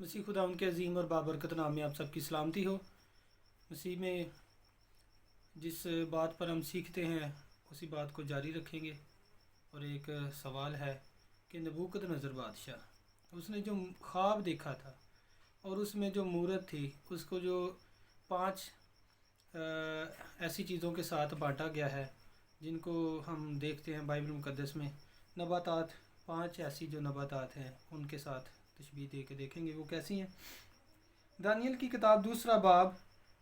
مسیح خدا ان کے عظیم اور بابرکت نام میں آپ سب کی سلامتی ہو۔ مسیح میں جس بات پر ہم سیکھتے ہیں اسی بات کو جاری رکھیں گے، اور ایک سوال ہے کہ نبوکت نظر بادشاہ اس نے جو خواب دیکھا تھا اور اس میں جو مورت تھی اس کو جو 5 ایسی چیزوں کے ساتھ بانٹا گیا ہے جن کو ہم دیکھتے ہیں بائبل مقدس میں، نباتات، 5 ایسی جو نباتات ہیں ان کے ساتھ تشبیہ دے کے دیکھیں گے وہ کیسی ہیں۔ دانیل کی کتاب 2 باب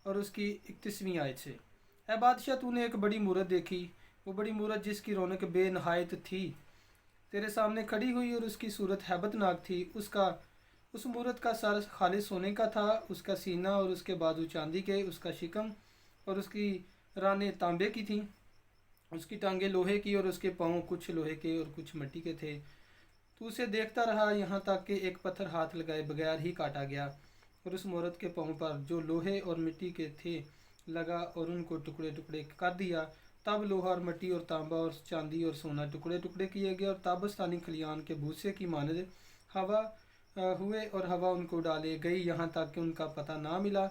اور اس کی 31ویں آیت سے، اے بادشاہ تو نے ایک بڑی مورت دیکھی، وہ بڑی مورت جس کی رونق بے نہایت تھی تیرے سامنے کھڑی ہوئی اور اس کی صورت ہیبت ناک تھی۔ اس مورت کا سر خالص سونے کا تھا، اس کا سینہ اور اس کے بازو چاندی کے، اس کا شکم اور اس کی رانیں تانبے کی تھیں، اس کی ٹانگیں لوہے کی اور اس کے پاؤں کچھ لوہے کے اور کچھ مٹی کے تھے۔ تو اسے دیکھتا رہا یہاں تک کہ ایک پتھر ہاتھ لگائے بغیر ہی کاٹا گیا اور اس مورت کے پاؤں پر جو لوہے اور مٹی کے تھے لگا اور ان کو ٹکڑے ٹکڑے کر دیا۔ تب لوہا اور مٹی اور تانبا اور چاندی اور سونا ٹکڑے ٹکڑے کیے گئے اور تابستانی کھلیان کے بھوسے کی مانند ہوا ہوئے اور ہوا ان کو ڈالے گئی یہاں تک کہ ان کا پتہ نہ ملا،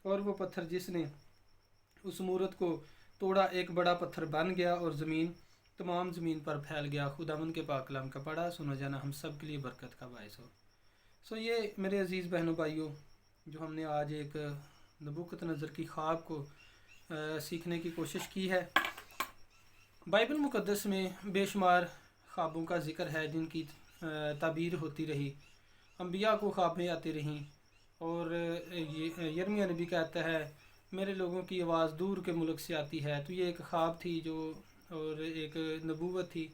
اور وہ پتھر جس نے اس مورت کو توڑا ایک بڑا پتھر بن گیا اور تمام زمین پر پھیل گیا۔ خداوند کے پاک کلام کا پڑھا سنا جانا ہم سب کے لیے برکت کا باعث ہو۔ یہ میرے عزیز بہنوں بھائیوں، جو ہم نے آج ایک نبوکت نظر کی خواب کو سیکھنے کی کوشش کی ہے۔ بائبل مقدس میں بے شمار خوابوں کا ذکر ہے جن کی تعبیر ہوتی رہی، انبیاء کو خوابیں آتی رہیں، اور یرمیہ نبی کہتا ہے میرے لوگوں کی آواز دور کے ملک سے آتی ہے، تو یہ ایک خواب تھی اور ایک نبوت تھی۔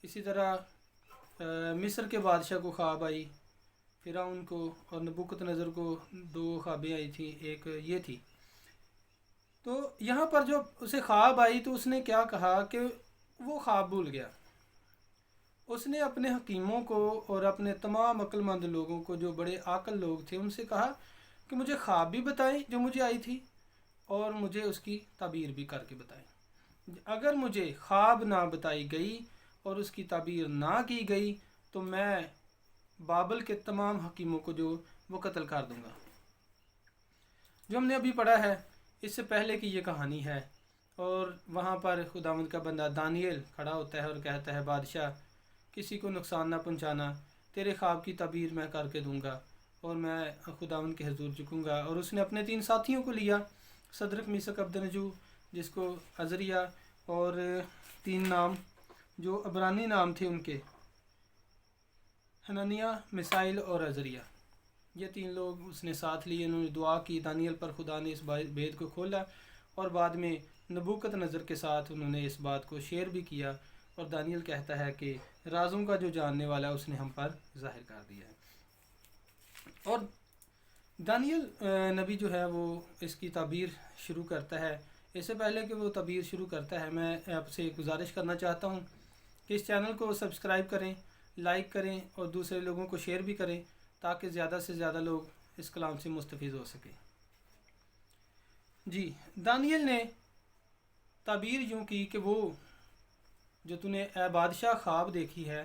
اسی طرح مصر کے بادشاہ کو خواب آئی، فرعون کو، اور نبوکت نظر کو 2 خوابیں آئی تھیں، ایک یہ تھی۔ تو یہاں پر جو اسے خواب آئی تو اس نے کیا کہا کہ وہ خواب بھول گیا۔ اس نے اپنے حکیموں کو اور اپنے تمام عقل مند لوگوں کو جو بڑے عاقل لوگ تھے ان سے کہا کہ مجھے خواب بھی بتائیں جو مجھے آئی تھی اور مجھے اس کی تعبیر بھی کر کے بتائیں۔ اگر مجھے خواب نہ بتائی گئی اور اس کی تعبیر نہ کی گئی تو میں بابل کے تمام حکیموں کو جو وہ قتل کر دوں گا۔ جو ہم نے ابھی پڑھا ہے اس سے پہلے کی یہ کہانی ہے، اور وہاں پر خداوند کا بندہ دانیل کھڑا ہوتا ہے اور کہتا ہے بادشاہ کسی کو نقصان نہ پہنچانا، تیرے خواب کی تعبیر میں کر کے دوں گا اور میں خداوند کے حضور جھکوں گا۔ اور اس نے اپنے 3 ساتھیوں کو لیا، صدرک میثق عبدنجو جس کو عزریہ، اور 3 نام جو عبرانی نام تھے ان کے، حنانیہ، میسائیل اور عزریہ، یہ 3 لوگ اس نے ساتھ لیے۔ انہوں نے دعا کی، دانیل پر خدا نے اس بید کو کھولا اور بعد میں نبوکت نظر کے ساتھ انہوں نے اس بات کو شیئر بھی کیا، اور دانیل کہتا ہے کہ رازوں کا جو جاننے والا اس نے ہم پر ظاہر کر دیا ہے۔ اور دانیل نبی جو ہے وہ اس کی تعبیر شروع کرتا ہے۔ اس سے پہلے کہ وہ تعبیر شروع کرتا ہے میں آپ سے گزارش کرنا چاہتا ہوں کہ اس چینل کو سبسکرائب کریں، لائک کریں اور دوسرے لوگوں کو شیئر بھی کریں تاکہ زیادہ سے زیادہ لوگ اس کلام سے مستفید ہو سکیں۔ جی، دانیل نے تعبیر یوں کی کہ وہ جو تو نے اے بادشاہ خواب دیکھی ہے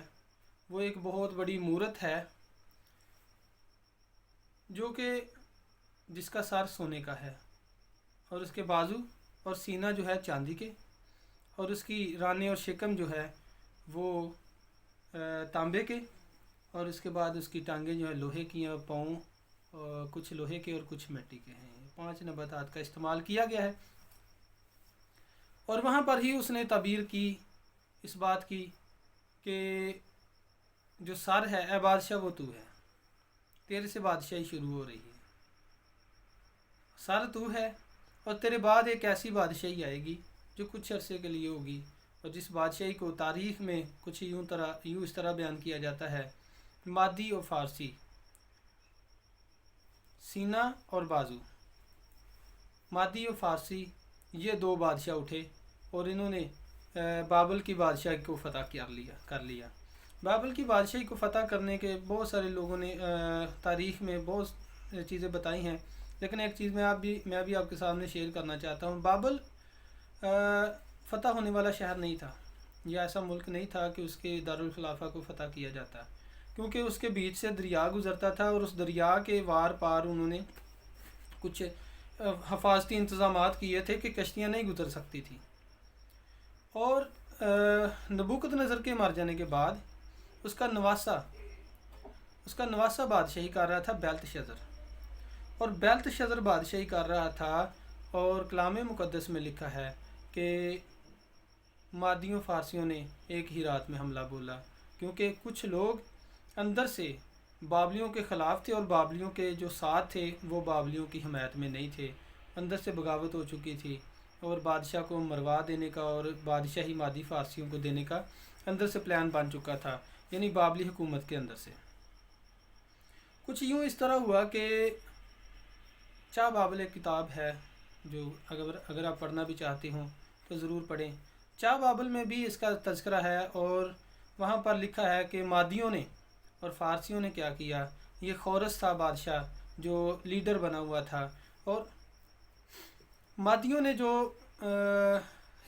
وہ ایک بہت بڑی مورت ہے جو کہ جس کا سر سونے کا ہے اور اس کے بازو اور سینہ جو ہے چاندی کے، اور اس کی رانیں اور شکم جو ہے وہ تانبے کے، اور اس کے بعد اس کی ٹانگیں جو ہے لوہے کی ہیں اور پاؤں کچھ لوہے کے اور کچھ مٹی کے ہیں۔ 5 نباتات کا استعمال کیا گیا ہے، اور وہاں پر ہی اس نے تعبیر کی، اس بات کی کہ جو سر ہے اے بادشاہ وہ تو ہے، تیرے سے بادشاہی شروع ہو رہی ہے، سر تو ہے، اور تیرے بعد ایک ایسی بادشاہی آئے گی جو کچھ عرصے کے لیے ہوگی، اور جس بادشاہی کو تاریخ میں کچھ یوں اس طرح بیان کیا جاتا ہے، مادی اور فارسی، سینہ اور بازو، مادی اور فارسی یہ 2 بادشاہ اٹھے اور انہوں نے بابل کی بادشاہی کو فتح کر لیا۔ بابل کی بادشاہی کو فتح کرنے کے بہت سارے لوگوں نے تاریخ میں بہت چیزیں بتائی ہیں، لیکن ایک چیز میں بھی آپ کے سامنے شیئر کرنا چاہتا ہوں۔ بابل فتح ہونے والا شہر نہیں تھا، یہ ایسا ملک نہیں تھا کہ اس کے دارالخلافہ کو فتح کیا جاتا، کیونکہ اس کے بیچ سے دریا گزرتا تھا اور اس دریا کے وار پار انہوں نے کچھ حفاظتی انتظامات کیے تھے کہ کشتیاں نہیں گزر سکتی تھیں. اور نبوکت نظر کے مر جانے کے بعد اس کا نواسا بادشاہی کر رہا تھا بیلت شزر، اور بیلت شزر بادشاہی کر رہا تھا. اور کلام مقدس میں لکھا ہے کہ مادیوں فارسیوں نے ایک ہی رات میں حملہ بولا، کیونکہ کچھ لوگ اندر سے بابلیوں کے خلاف تھے اور بابلیوں کے جو ساتھ تھے وہ بابلیوں کی حمایت میں نہیں تھے. اندر سے بغاوت ہو چکی تھی اور بادشاہ کو مروا دینے کا اور بادشاہی مادی فارسیوں کو دینے کا اندر سے پلان بن چکا تھا، یعنی بابلی حکومت کے اندر سے. کچھ یوں اس طرح ہوا کہ چاہ بابل ایک کتاب ہے جو اگر آپ پڑھنا بھی چاہتے ہوں تو ضرور پڑھیں. چاہ بابل میں بھی اس کا تذکرہ ہے اور وہاں پر لکھا ہے کہ مادیوں نے اور فارسیوں نے کیا کیا. یہ خورس تھا بادشاہ جو لیڈر بنا ہوا تھا، اور مادیوں نے جو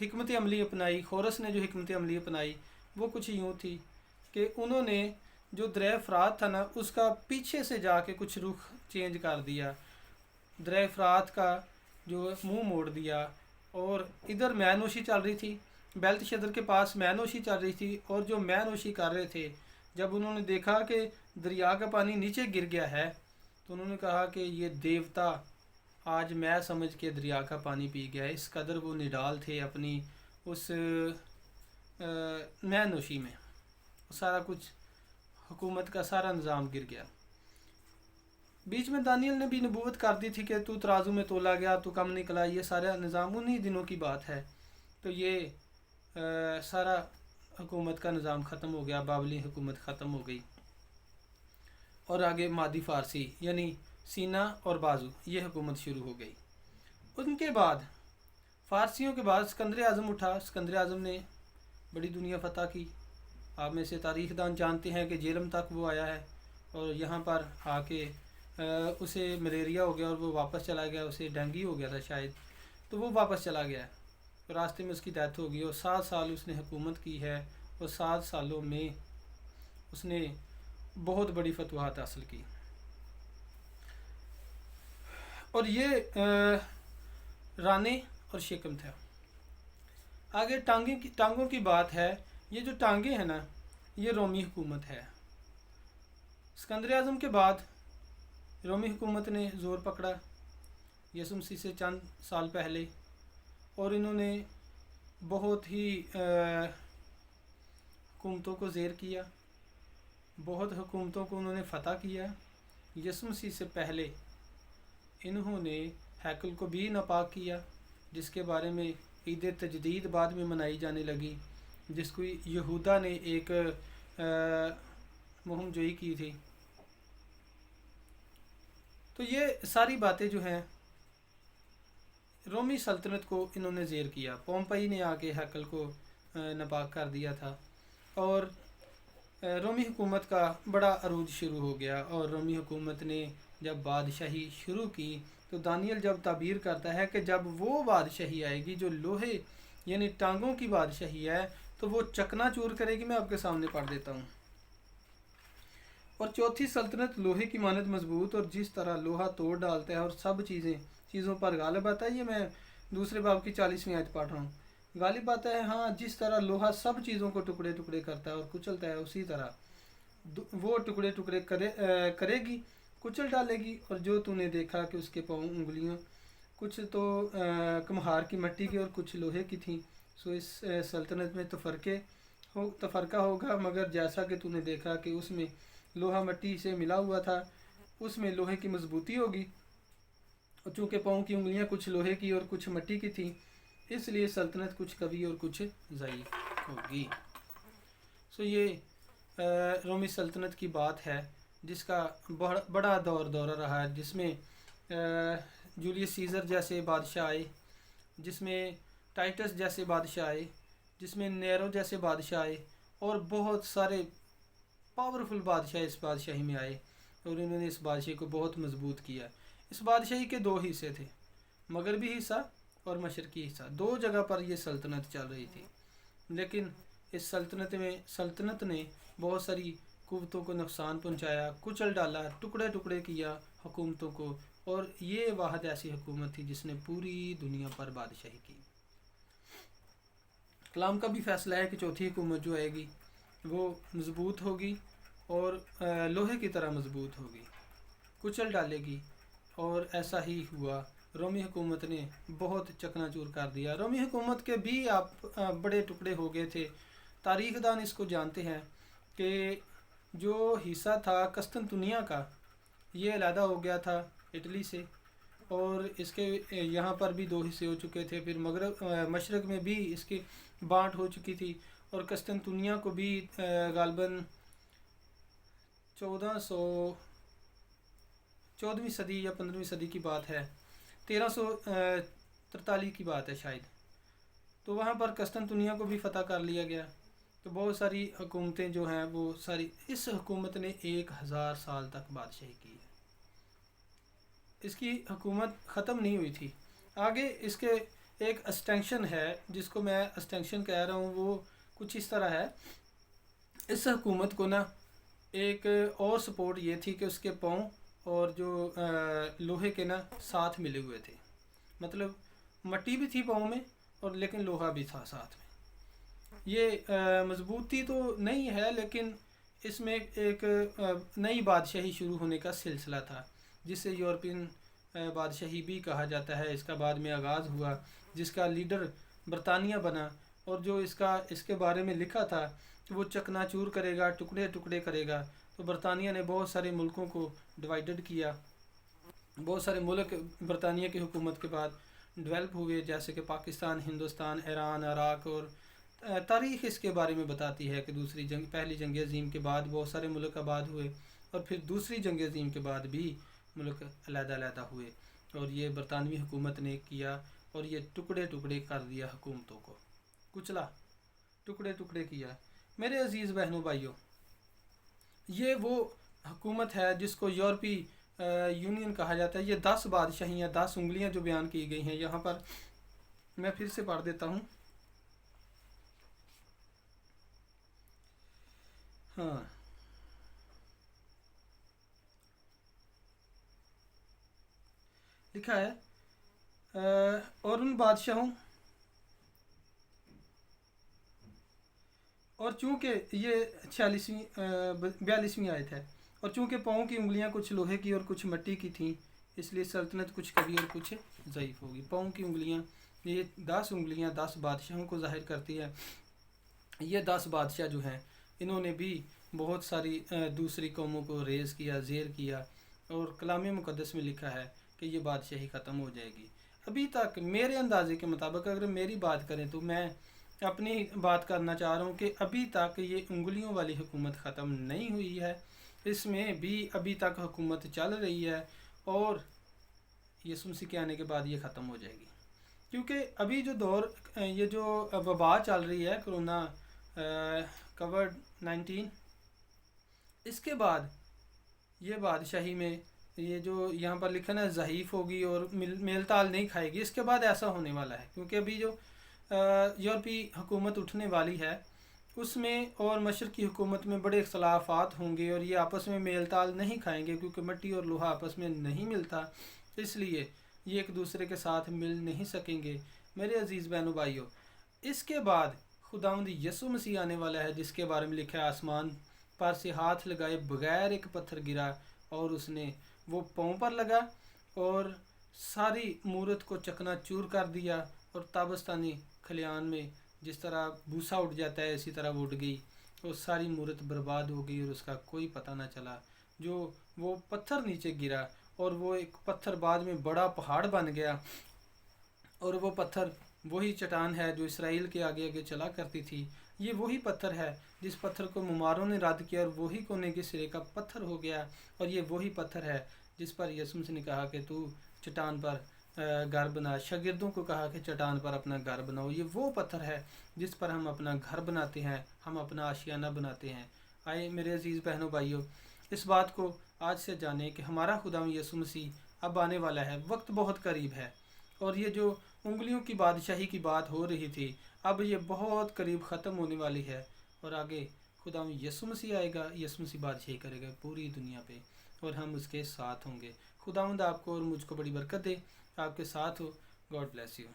حکمت عملی اپنائی، خورس نے جو حکمت عملی اپنائی وہ کچھ یوں تھی کہ انہوں نے جو دریا فرات تھا نا اس کا پیچھے سے جا کے کچھ رخ چینج کر دیا، دریا فرات کا جو منہ موڑ دیا. اور ادھر مے نوشی چل رہی تھی، بیلت شزر کے پاس مے نوشی چل رہی تھی، اور جو مے نوشی کر رہے تھے جب انہوں نے دیکھا کہ دریا کا پانی نیچے گر گیا ہے تو انہوں نے کہا کہ یہ دیوتا آج میں سمجھ کے دریا کا پانی پی گیا ہے. اس قدر وہ نڈال تھے اپنی اس مے نوشی میں، سارا کچھ حکومت کا سارا نظام گر گیا. بیچ میں دانیل نے بھی نبوت کر دی تھی کہ تو ترازو میں تولا گیا تو کم نکلا. یہ سارا نظام انہی دنوں کی بات ہے. تو یہ سارا حکومت کا نظام ختم ہو گیا، بابلی حکومت ختم ہو گئی، اور آگے مادی فارسی یعنی سینا اور بازو یہ حکومت شروع ہو گئی. ان کے بعد فارسیوں کے بعد اسکندر اعظم اٹھا. اسکندر اعظم نے بڑی دنیا فتح کی. آپ میں سے تاریخ دان جانتے ہیں کہ جیلم تک وہ آیا ہے اور یہاں پر آ کے اسے ملیریا ہو گیا اور وہ واپس چلا گیا. اسے ڈینگی ہو گیا تھا شاید، تو وہ واپس چلا گیا. راستے میں اس کی ڈیتھ ہو گئی اور 7 سال اس نے حکومت کی ہے، اور 7 سالوں میں اس نے بہت بڑی فتوحات حاصل کی. اور یہ رانے اور شکم تھا. آگے ٹانگوں کی بات ہے. یہ جو ٹانگیں ہیں نا یہ رومی حکومت ہے. اسکندر اعظم کے بعد رومی حکومت نے زور پکڑا یسوع مسیح سے چند سال پہلے، اور انہوں نے بہت ہی حکومتوں کو زیر کیا، بہت حکومتوں کو انہوں نے فتح کیا. یسوع مسیح سے پہلے انہوں نے ہیکل کو بھی ناپاک کیا، جس کے بارے میں عید تجدید بعد میں منائی جانے لگی، جس کو یہودا نے ایک مہم جوئی کی تھی. تو یہ ساری باتیں جو ہیں رومی سلطنت کو انہوں نے زیر کیا. پومپئی نے آ کے ہیکل کو ناپاک کر دیا تھا، اور رومی حکومت کا بڑا عروج شروع ہو گیا. اور رومی حکومت نے جب بادشاہی شروع کی تو دانیل جب تعبیر کرتا ہے کہ جب وہ بادشاہی آئے گی جو لوہے یعنی ٹانگوں کی بادشاہی ہے تو وہ چکنا چور کرے گی. میں آپ کے سامنے پڑھ دیتا ہوں. اور چوتھی سلطنت لوہے کی مانند مضبوط، اور جس طرح لوہا توڑ ڈالتا ہے اور سب چیزوں پر غالب آتا ہے. یہ میں دوسرے باب کی 40ویں آیت پڑھ رہا ہوں. غالب آتا ہے، ہاں، جس طرح لوہا سب چیزوں کو ٹکڑے ٹکڑے کرتا ہے اور کچلتا ہے، اسی طرح وہ ٹکڑے ٹکڑے کرے گی، کچل ڈالے گی. اور جو تو نے دیکھا کہ اس کے پاؤں انگلیاں کچھ تو کمہار کی مٹی کی اور کچھ لوہے کی تھیں، سو اس سلطنت میں تفرقہ ہوگا. مگر جیسا کہ تو نے دیکھا کہ اس میں لوہا مٹی سے ملا ہوا تھا، اس میں لوہے کی مضبوطی ہوگی. اور چونکہ پاؤں کی انگلیاں کچھ لوہے کی اور کچھ مٹی کی تھیں، اس لیے سلطنت کچھ قوی اور کچھ ضعیف ہوگی. سو یہ رومی سلطنت کی بات ہے جس کا بڑا دورہ رہا ہے، جس میں جولیس سیزر جیسے بادشاہ آئے، جس میں ٹائٹس جیسے بادشاہ آئے، جس میں نیرو جیسے بادشاہ آئے، اور بہت سارے پاورفل بادشاہ اس بادشاہی میں آئے، اور انہوں نے اس بادشاہی کو بہت مضبوط کیا. اس بادشاہی کے 2 حصے تھے، مغربی حصہ اور مشرقی حصہ. 2 جگہ پر یہ سلطنت چل رہی تھی. لیکن اس سلطنت نے بہت ساری قوتوں کو نقصان پہنچایا، کچل ڈالا، ٹکڑے ٹکڑے کیا حکومتوں کو، اور یہ واحد ایسی حکومت تھی جس نے پوری دنیا پر بادشاہی کی۔ کلام کا بھی فیصلہ ہے کہ چوتھی حکومت جو آئے گی وہ مضبوط ہوگی اور لوہے کی طرح مضبوط ہوگی، کچل ڈالے گی، اور ایسا ہی ہوا۔ رومی حکومت نے بہت چکنا چور کر دیا۔ رومی حکومت کے بھی بڑے ٹکڑے ہو گئے تھے۔ تاریخ دان اس کو جانتے ہیں کہ جو حصہ تھا قسطنطنیہ کا، یہ علیحدہ ہو گیا تھا اٹلی سے، اور اس کے یہاں پر بھی دو حصے ہو چکے تھے۔ پھر مشرق میں بھی اس کی بانٹ ہو چکی تھی، اور قسطنطنیہ کو بھی غالباً 14ویں صدی یا 15ویں صدی کی بات ہے، 1343 کی بات ہے شاید، تو وہاں پر قسطنطنیہ کو بھی فتح کر لیا گیا۔ تو بہت ساری حکومتیں جو ہیں وہ ساری، اس حکومت نے 1000 سال تک بادشاہی کی ہے۔ اس کی حکومت ختم نہیں ہوئی تھی۔ آگے اس کے ایک اسٹینکشن ہے جس کو میں اسٹینکشن کہہ رہا ہوں، وہ کچھ اس طرح ہے۔ اس حکومت کو نا ایک اور سپورٹ یہ تھی کہ اس کے پاؤں اور جو لوہے کے نا ساتھ ملے ہوئے تھے، مطلب مٹی بھی تھی پاؤں میں اور لیکن لوہا بھی تھا ساتھ میں۔ یہ مضبوطی تو نہیں ہے، لیکن اس میں ایک نئی بادشاہی شروع ہونے کا سلسلہ تھا، جسے یورپین بادشاہی بھی کہا جاتا ہے۔ اس کا بعد میں آغاز ہوا، جس کا لیڈر برطانیہ بنا، اور جو اس کے بارے میں لکھا تھا کہ وہ چکنا چور کرے گا، ٹکڑے ٹکڑے کرے گا۔ تو برطانیہ نے بہت سارے ملکوں کو ڈیوائیڈڈ کیا۔ بہت سارے ملک برطانیہ کی حکومت کے بعد ڈیولپ ہوئے، جیسے کہ پاکستان، ہندوستان، ایران، عراق، اور تاریخ اس کے بارے میں بتاتی ہے کہ پہلی جنگ عظیم کے بعد بہت سارے ملک آباد ہوئے، اور پھر دوسری جنگ عظیم کے بعد بھی ملک علیحدہ علیحدہ ہوئے، اور یہ برطانوی حکومت نے کیا، اور یہ ٹکڑے ٹکڑے کر دیا حکومتوں کو، کچلا، ٹکڑے ٹکڑے کیا۔ میرے عزیز بہنوں بھائیوں، یہ وہ حکومت ہے جس کو یورپی یونین کہا جاتا ہے۔ یہ 10 بادشاہیاں، 10 انگلیاں جو بیان کی گئی ہیں یہاں پر، میں پھر سے پڑھ دیتا ہوں۔ ہاں، لکھا ہے اور ان بادشاہوں، اور چونکہ یہ 42ویں آیت ہے، اور چونکہ پاؤں کی انگلیاں کچھ لوہے کی اور کچھ مٹی کی تھیں، اس لیے سلطنت کچھ قوی اور کچھ ضعیف ہوگی۔ پاؤں کی انگلیاں، یہ 10 انگلیاں 10 بادشاہوں کو ظاہر کرتی ہے۔ یہ 10 بادشاہ جو ہیں، انہوں نے بھی بہت ساری دوسری قوموں کو ریز کیا، زیر کیا، اور کلام مقدس میں لکھا ہے کہ یہ بادشاہی ختم ہو جائے گی۔ ابھی تک میرے اندازے کے مطابق اگر میری بات کریں تو میں اپنی بات کرنا چاہ رہا ہوں کہ ابھی تک یہ انگلیوں والی حکومت ختم نہیں ہوئی ہے، اس میں بھی ابھی تک حکومت چل رہی ہے، اور یسوع مسیح کے آنے کے بعد یہ ختم ہو جائے گی۔ کیونکہ ابھی جو دور، یہ جو وبا چل رہی ہے، کرونا کووڈ-19، اس کے بعد یہ بادشاہی میں یہ جو یہاں پر لکھا ہے ضعیف ہوگی اور میل تال نہیں کھائے گی، اس کے بعد ایسا ہونے والا ہے۔ کیونکہ ابھی جو یورپی حکومت اٹھنے والی ہے، اس میں اور مشرقی حکومت میں بڑے اختلافات ہوں گے، اور یہ آپس میں میل تال نہیں کھائیں گے، کیونکہ مٹی اور لوہا آپس میں نہیں ملتا، اس لیے یہ ایک دوسرے کے ساتھ مل نہیں سکیں گے۔ میرے عزیز بہنوں بھائیوں، اس کے بعد خداوند یسوع مسیح آنے والا ہے، جس کے بارے میں لکھا ہے آسمان پر سے ہاتھ لگائے بغیر ایک پتھر گرا، اور اس نے وہ پاؤں پر لگا اور ساری مورت کو چکنا چور کر دیا، اور تابستانی کھلیان میں جس طرح بوسا اٹھ جاتا ہے اسی طرح وہ اٹھ گئی، اور ساری مورت برباد ہو گئی، اور اس کا کوئی پتہ نہ چلا۔ جو وہ پتھر نیچے گرا، اور وہ ایک پتھر بعد میں بڑا پہاڑ بن گیا، اور وہ پتھر وہی چٹان ہے جو اسرائیل کے آگے آگے چلا کرتی تھی۔ یہ وہی پتھر ہے جس پتھر کو مماروں نے رد کیا، اور وہی کونے کے سرے کا پتھر ہو گیا، اور یہ وہی پتھر ہے جس پر یسوع مسیح نے کہا کہ تو چٹان پر گھر بنا، شاگردوں کو کہا کہ چٹان پر اپنا گھر بناؤ۔ یہ وہ پتھر ہے جس پر ہم اپنا گھر بناتے ہیں، ہم اپنا آشیانہ بناتے ہیں۔ آئے میرے عزیز بہنوں بھائیوں، اس بات کو آج سے جانیں کہ ہمارا خداوند یسوع مسیح اب آنے والا ہے، وقت بہت قریب ہے، اور یہ جو انگلیوں کی بادشاہی کی بات ہو رہی تھی، اب یہ بہت قریب ختم ہونے والی ہے، اور آگے خداوند یسوع مسیح آئے گا، یسوع مسیح بادشاہی کرے گا پوری دنیا پہ، اور ہم اس کے ساتھ ہوں گے۔ خداوند آپ کو اور مجھ کو بڑی برکت دے، آپ کے ساتھ ہو۔ God bless you.